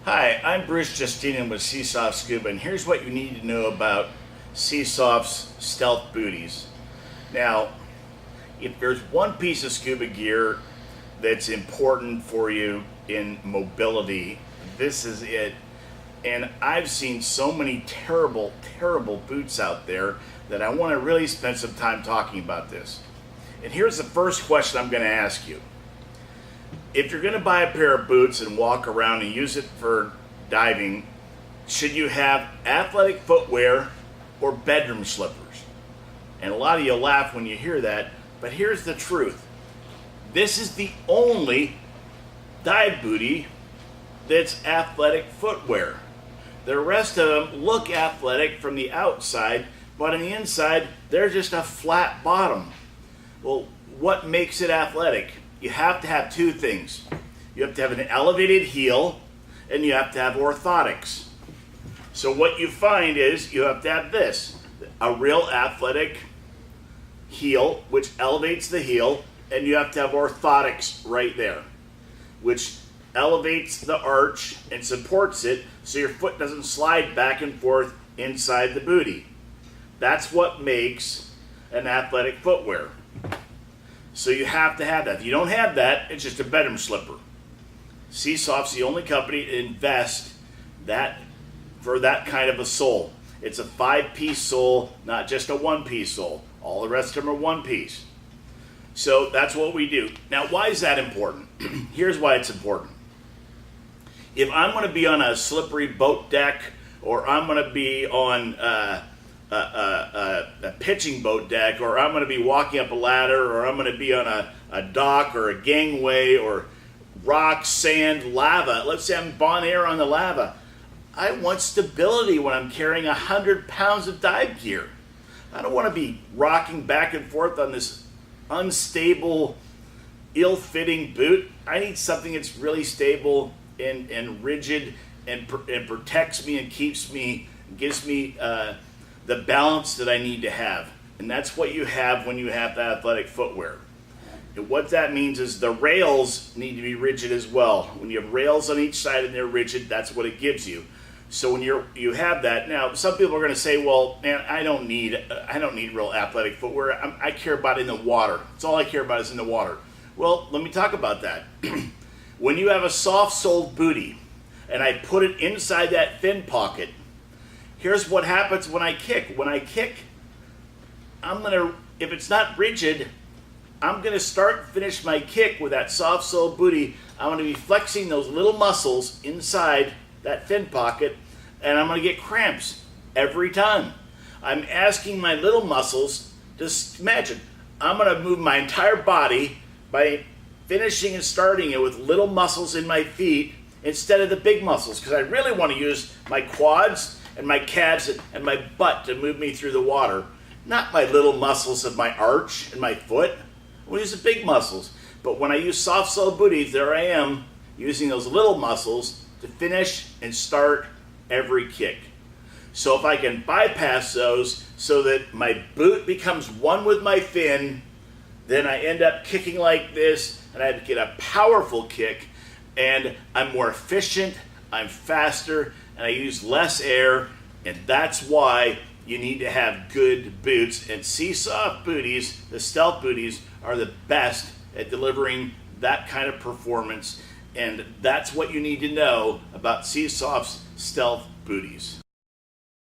Hi, I'm Bruce Justinian with SEASOFT SCUBA, and here's what you need to know about SEASOFT's stealth booties. Now, if there's one piece of scuba gear that's important for you in mobility, this is it. And I've seen so many terrible, terrible boots out there that I want to really spend some time talking about this. And here's the first question I'm going to ask you. If you're going to buy a pair of boots and walk around and use it for diving, should you have athletic footwear or bedroom slippers? And a lot of you laugh when you hear that, but here's the truth. This is the only dive bootie that's athletic footwear. The rest of them look athletic from the outside, but on the inside, they're just a flat bottom. Well, what makes it athletic? You have to have two things. You have to have an elevated heel, and you have to have orthotics. So what you find is you have to have this, a real athletic heel, which elevates the heel, and you have to have orthotics right there, which elevates the arch and supports it so your foot doesn't slide back and forth inside the bootie. That's what makes an athletic footwear. So you have to have that. If you don't have that, it's just a bedroom slipper. SEASOFT's the only company to invest that for that kind of a sole. It's a 5-piece sole, not just a 1-piece sole. All the rest of them are 1-piece. So that's what we do. Now, why is that important? Here's why it's important. If I'm going to be on a slippery boat deck, or I'm going to be on a pitching boat deck, or I'm going to be walking up a ladder, or I'm going to be on a dock or a gangway, or rock, sand, lava. Let's say I'm Bon Air on the lava. I want stability when I'm carrying 100 pounds of dive gear. I don't want to be rocking back and forth on this unstable, ill-fitting boot. I need something that's really stable and rigid and protects me and keeps me, gives me the balance that I need to have. And that's what you have when you have the athletic footwear. And what that means is the rails need to be rigid as well. When you have rails on each side and they're rigid, that's what it gives you. So when you have that, now some people are going to say, well, man, I don't need real athletic footwear. I care about it in the water. That's all I care about is in the water. Well, let me talk about that. When you have a soft-soled bootie and I put it inside that fin pocket, here's what happens when I kick. When I kick, if it's not rigid, I'm going to start and finish my kick with that soft-soled bootie. I'm going to be flexing those little muscles inside that fin pocket, and I'm going to get cramps every time. I'm asking my little muscles to imagine. I'm going to move my entire body by finishing and starting it with little muscles in my feet instead of the big muscles, because I really want to use my quads and my calves and my butt to move me through the water, not my little muscles of my arch and my foot. We'll use the big muscles. But when I use soft-soled booties, there I am using those little muscles to finish and start every kick. So if I can bypass those so that my boot becomes one with my fin, then I end up kicking like this, and I get a powerful kick, and I'm more efficient, I'm faster, and I use less air, and that's why you need to have good boots. And SEASOFT booties, the stealth booties, are the best at delivering that kind of performance, and that's what you need to know about SEASOFT's stealth booties.